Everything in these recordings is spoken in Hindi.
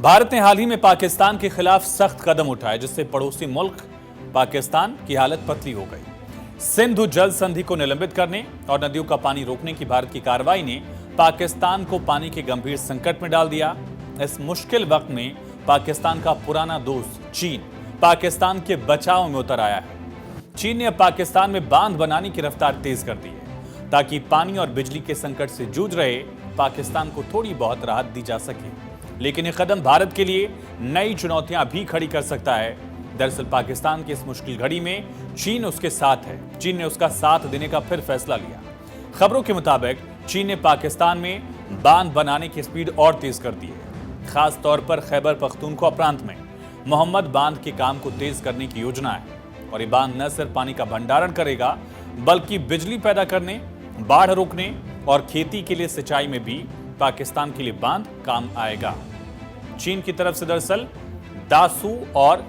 भारत ने हाल ही में पाकिस्तान के खिलाफ सख्त कदम उठाए, जिससे पड़ोसी मुल्क पाकिस्तान की हालत पतली हो गई। सिंधु जल संधि को निलंबित करने और नदियों का पानी रोकने की भारत की कार्रवाई ने पाकिस्तान को पानी के गंभीर संकट में डाल दिया। इस मुश्किल वक्त में पाकिस्तान का पुराना दोस्त चीन पाकिस्तान के बचाव में उतर आया है। चीन ने अब पाकिस्तान में बांध बनाने की रफ्तार तेज कर दी है, ताकि पानी और बिजली के संकट से जूझ रहे पाकिस्तान को थोड़ी बहुत राहत दी जा सके। लेकिन यह कदम भारत के लिए नई चुनौतियां भी खड़ी कर सकता है। दरअसल पाकिस्तान की इस मुश्किल घड़ी में चीन उसके साथ है। चीन ने उसका साथ देने का फिर फैसला लिया। खबरों के मुताबिक चीन ने पाकिस्तान में बांध बनाने की स्पीड और तेज कर दी है। खास तौर पर खैबर पख्तूनख्वा प्रांत में मोहम्मद बांध के काम को तेज करने की योजना है। और ये बांध न सिर्फ पानी का भंडारण करेगा, बल्कि बिजली पैदा करने, बाढ़ रोकने और खेती के लिए सिंचाई में भी पाकिस्तान के लिए बांध काम आएगा। चीन की तरफ से दरअसल दासू और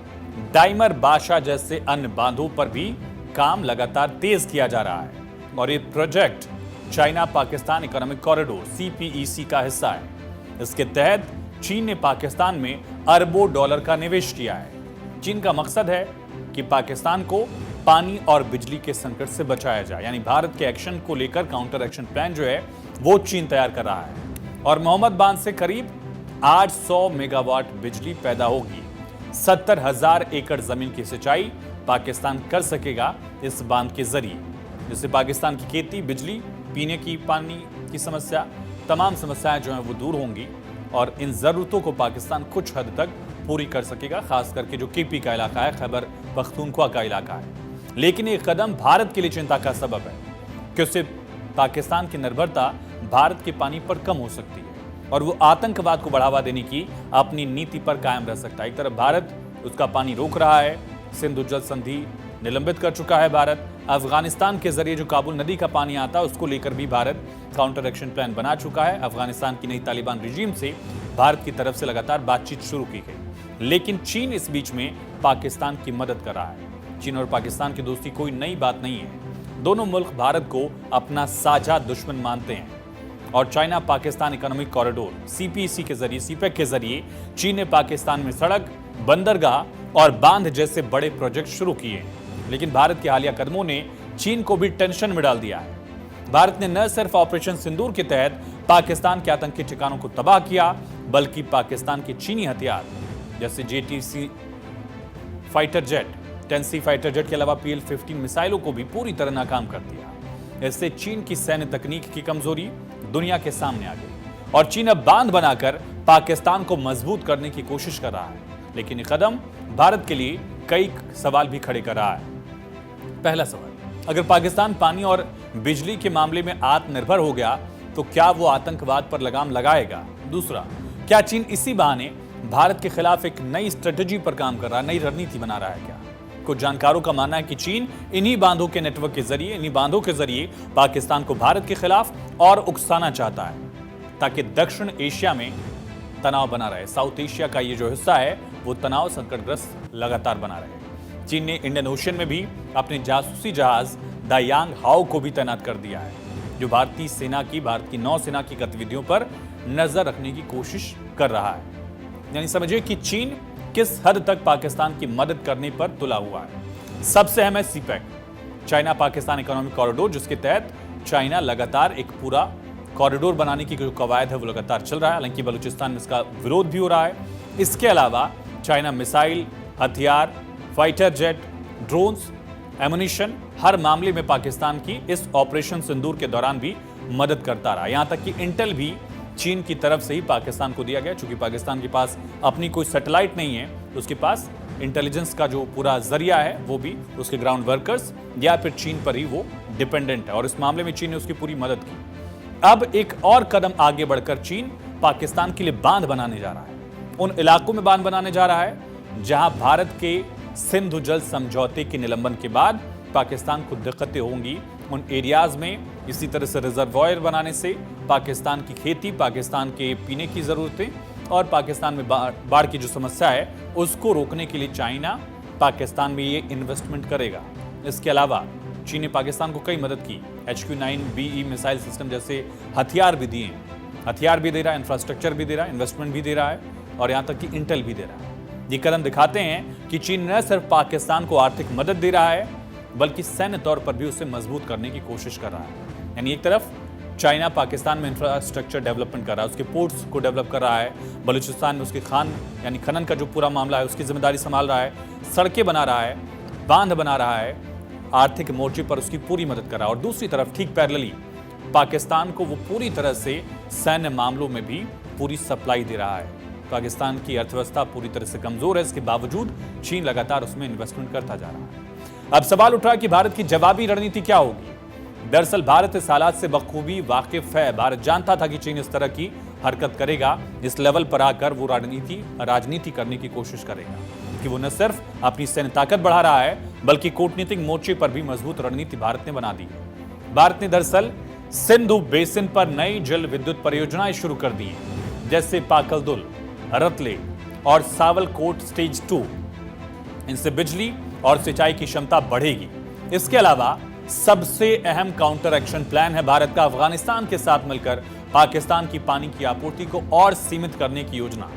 डाइमर बाशा जैसे अन्य बांधों पर भी काम लगातार तेज किया जा रहा है। और ये project China Pakistan economic corridor CPEC का हिस्सा है। इसके तहत चीन ने पाकिस्तान में अरबों डॉलर का निवेश किया है। चीन का मकसद है कि पाकिस्तान को पानी और बिजली के संकट से बचाया जाए। यानी भारत के एक्शन को लेकर काउंटर एक्शन प्लान जो है वो चीन तैयार कर रहा है। और मोहम्मद बांध से करीब 800 मेगावाट बिजली पैदा होगी। 70,000 एकड़ जमीन की सिंचाई पाकिस्तान कर सकेगा इस बांध के जरिए, जिससे पाकिस्तान की खेती, बिजली, पीने की पानी की समस्या, तमाम समस्याएं जो हैं वो दूर होंगी। और इन जरूरतों को पाकिस्तान कुछ हद तक पूरी कर सकेगा, खास करके जो KP का इलाका है, खैबर पख्तूनख्वा का इलाका है। लेकिन ये कदम भारत के लिए चिंता का सबब है, कि उससे पाकिस्तान की निर्भरता भारत के पानी पर कम हो सकती है और वो आतंकवाद को बढ़ावा देने की अपनी नीति पर कायम रह सकता है। एक तरफ भारत उसका पानी रोक रहा है, सिंधु जल संधि निलंबित कर चुका है भारत। अफगानिस्तान के जरिए जो काबुल नदी का पानी आता है उसको लेकर भी भारत काउंटर एक्शन प्लान बना चुका है। अफगानिस्तान की नई तालिबान रिजीम से भारत की तरफ से लगातार बातचीत शुरू की गई। लेकिन चीन इस बीच में पाकिस्तान की मदद कर रहा है। चीन और पाकिस्तान की दोस्ती कोई नई बात नहीं है। दोनों मुल्क भारत को अपना साझा दुश्मन मानते हैं। और China Pakistan economic corridor CPEC के जरिए, CPEC के जरिए चीन ने पाकिस्तान में सड़क, बंदरगाह और बांध जैसे बड़े प्रोजेक्ट शुरू किए। लेकिन भारत के हालिया कदमों ने चीन को भी टेंशन में डाल दिया है। भारत ने न सिर्फ ऑपरेशन सिंदूर के तहत पाकिस्तान के आतंकी ठिकानों को तबाह किया, बल्कि पाकिस्तान के चीनी हथियार जैसे JTC fighter jet, 10C fighter jet के अलावा PL-15 मिसाइलों को भी पूरी तरह नाकाम कर दिया। इससे चीन की सैन्य तकनीक की कमजोरी दुनिया के सामने आ गई और चीन अब बांध बनाकर पाकिस्तान को मजबूत करने की कोशिश कर रहा है। लेकिन ये कदम भारत के लिए कई सवाल भी खड़े कर रहा है। पहला सवाल, अगर पाकिस्तान पानी और बिजली के मामले में आत्मनिर्भर हो गया तो क्या वो आतंकवाद पर लगाम लगाएगा? दूसरा, क्या चीन इसी बहाने भारत के खिलाफ एक नई स्ट्रेटेजी पर काम कर रहा है, नई रणनीति बना रहा है क्या? कुछ जानकारों का मानना है कि चीन इन्हीं बांधों के नेटवर्क के जरिए, इन्हीं बांधों के जरिए पाकिस्तान को भारत के खिलाफ और उकसाना चाहता है, ताकि दक्षिण एशिया में तनाव बना रहे। साउथ एशिया का ये जो हिस्सा है वो तनाव संकटग्रस्त लगातार बना रहे। चीन ने इंडियन ओशन में भी अपने जासूसी जहाज द यांग हाओ को भी तैनात कर दिया है, जो भारत की नौसेना की गतिविधियों पर नजर रखने की कोशिश कर रहा है। यानी समझिए कि चीन किस हद तक पाकिस्तान की मदद करने पर तुला हुआ है। सबसे अहम है CPEC, China Pakistan economic corridor, जिसके तहत चाइना लगातार एक पूरा कॉरिडोर बनाने की जो कवायद है वो लगातार चल रहा है। हालांकि बलूचिस्तान में इसका विरोध भी हो रहा है। इसके अलावा चाइना मिसाइल, हथियार, फाइटर जेट, ड्रोन्स, एमुनिशन, हर मामले में पाकिस्तान की इस ऑपरेशन सिंदूर के दौरान भी मदद करता रहा। यहां तक कि इंटेल भी चीन की तरफ से ही पाकिस्तान को दिया गया। चूंकि पाकिस्तान के पास अपनी कोई सैटेलाइट नहीं है, उसके पास इंटेलिजेंस का जो पूरा जरिया है वो भी उसके ग्राउंड वर्कर्स या फिर चीन पर ही वो डिपेंडेंट है। और इस मामले में चीन ने उसकी पूरी मदद की। अब एक और कदम आगे बढ़कर चीन पाकिस्तान के लिए बांध बनाने जा रहा है। उन इलाकों में बांध बनाने जा रहा है जहां भारत के सिंधु जल समझौते के निलंबन के बाद पाकिस्तान को दिक्कतें होंगी। उन एरियाज में इसी तरह से रिजर्वॉयर बनाने से पाकिस्तान की खेती, पाकिस्तान के पीने की ज़रूरतें और पाकिस्तान में बाढ़ की जो समस्या है उसको रोकने के लिए चाइना पाकिस्तान में ये इन्वेस्टमेंट करेगा। इसके अलावा चीन ने पाकिस्तान को कई मदद की। HQ-9BE मिसाइल सिस्टम जैसे हथियार भी दिए, हथियार भी दे रहा है, इंफ्रास्ट्रक्चर भी दे रहा है, इन्वेस्टमेंट भी दे रहा है। और यहां तक कि इंटेल भी दे रहा है। ये कदम दिखाते हैं कि चीन न सिर्फ पाकिस्तान को आर्थिक मदद दे रहा है, बल्कि सैन्य तौर पर भी उसे मजबूत करने की कोशिश कर रहा है। यानी एक तरफ चाइना पाकिस्तान में इंफ्रास्ट्रक्चर डेवलपमेंट कर रहा है, उसके पोर्ट्स को डेवलप कर रहा है, बलूचिस्तान में उसके खान यानी खनन का जो पूरा मामला है उसकी जिम्मेदारी संभाल रहा है, सड़कें बना रहा है, बांध बना रहा है, आर्थिक मोर्चे पर उसकी पूरी मदद कर रहा है। और दूसरी तरफ ठीक पैरेलली पाकिस्तान को वो पूरी तरह से सैन्य मामलों में भी पूरी सप्लाई दे रहा है। पाकिस्तान की अर्थव्यवस्था पूरी तरह से कमजोर है, इसके बावजूद चीन लगातार उसमें इन्वेस्टमेंट करता जा रहा है। अब सवाल उठ रहा है कि भारत की जवाबी रणनीति क्या होगी। दरअसल भारत इस हालात से बखूबी वाकिफ है। भारत जानता था कि चीन इस तरह की हरकत करेगा, इस लेवल पर आकर वो राजनीति करने की कोशिश करेगा कि वो न सिर्फ अपनी सैन्य ताकत बढ़ा रहा है, बल्कि कूटनीतिक मोर्चे पर भी मजबूत रणनीति भारत ने बना दी है। भारत ने दरअसल सिंधु बेसिन पर नई जल विद्युत परियोजनाएं शुरू कर दी हैं, जैसे पाकलदुल, रतले और सावलकोट स्टेज 2। इनसे बिजली और सिंचाई की क्षमता बढ़ेगी। इसके अलावा सबसे अहम काउंटर एक्शन प्लान है भारत का अफगानिस्तान के साथ मिलकर पाकिस्तान की पानी की आपूर्ति को और सीमित करने की योजना।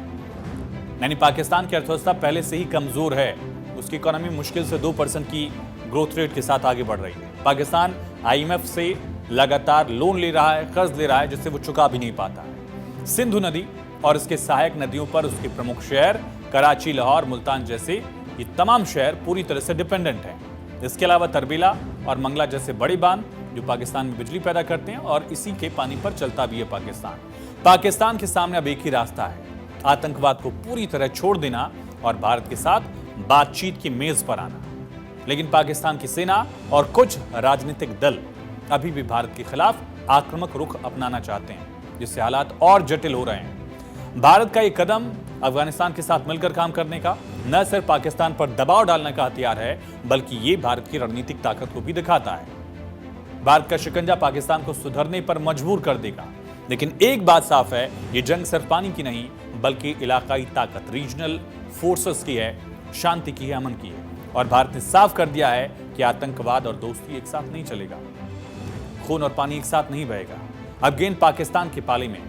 यानी पाकिस्तान की अर्थव्यवस्था पहले से ही कमजोर है, उसकी इकोनॉमी मुश्किल से 2% की ग्रोथ रेट के साथ आगे बढ़ रही है। पाकिस्तान IMF से लगातार लोन ले रहा है, कर्ज ले रहा है, जिससे वो चुका भी नहीं पाता है। सिंधु नदी और इसके सहायक नदियों पर उसके प्रमुख शहर कराची, लाहौर, मुल्तान जैसे ये तमाम शहर पूरी तरह से डिपेंडेंट हैं। इसके अलावा तरबीला और मंगला जैसे बड़े बांध जो पाकिस्तान में बिजली पैदा करते हैं, और इसी के पानी पर चलता भी है पाकिस्तान के सामने अब एक ही रास्ता है, आतंकवाद को पूरी तरह छोड़ देना और भारत के साथ बातचीत की मेज पर आना। लेकिन पाकिस्तान की सेना और कुछ राजनीतिक दल अभी भी भारत के खिलाफ आक्रामक रुख अपनाना चाहते हैं, जिससे हालात और जटिल हो रहे हैं। भारत का ये कदम अफगानिस्तान के साथ मिलकर काम करने का न सिर्फ पाकिस्तान पर दबाव डालने का हथियार है, बल्कि ये भारत की रणनीतिक ताकत को भी दिखाता है। भारत का शिकंजा पाकिस्तान को सुधरने पर मजबूर कर देगा। लेकिन एक बात साफ है, ये जंग सिर्फ पानी की नहीं, बल्कि इलाकाई ताकत, रीजनल फोर्सेस की है, शांति की है, अमन की है। और भारत ने साफ कर दिया है कि आतंकवाद और दोस्ती एक साथ नहीं चलेगा, खून और पानी एक साथ नहीं बहेगा। अब गेंद पाकिस्तान के पाले में,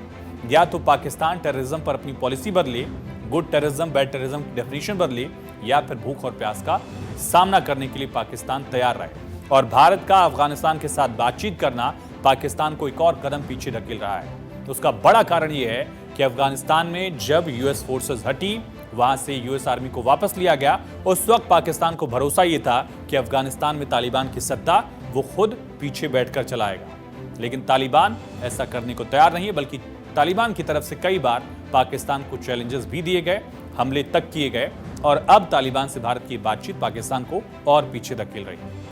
या तो पाकिस्तान टेररिज्म पर अपनी पॉलिसी बदले, गुड टेररिज्म बैड टेररिज्म की डेफिनेशन बदले, या फिर भूख और प्यास का सामना करने के लिए पाकिस्तान तैयार रहे। और भारत का अफगानिस्तान के साथ बातचीत करना पाकिस्तान को एक और कदम पीछे धकेल रहा है। तो उसका बड़ा कारण यह है कि अफगानिस्तान में जब US फोर्सेस हटी, वहां से US आर्मी को वापस लिया गया, उस वक्त पाकिस्तान को भरोसा यह था कि अफगानिस्तान में तालिबान की सत्ता वो खुद पीछे बैठकर चलाएगा। लेकिन तालिबान ऐसा करने को तैयार नहीं है, बल्कि तालिबान की तरफ से कई बार पाकिस्तान को चैलेंजेस भी दिए गए, हमले तक किए गए, और अब तालिबान से भारत की बातचीत पाकिस्तान को और पीछे धकेल रही है।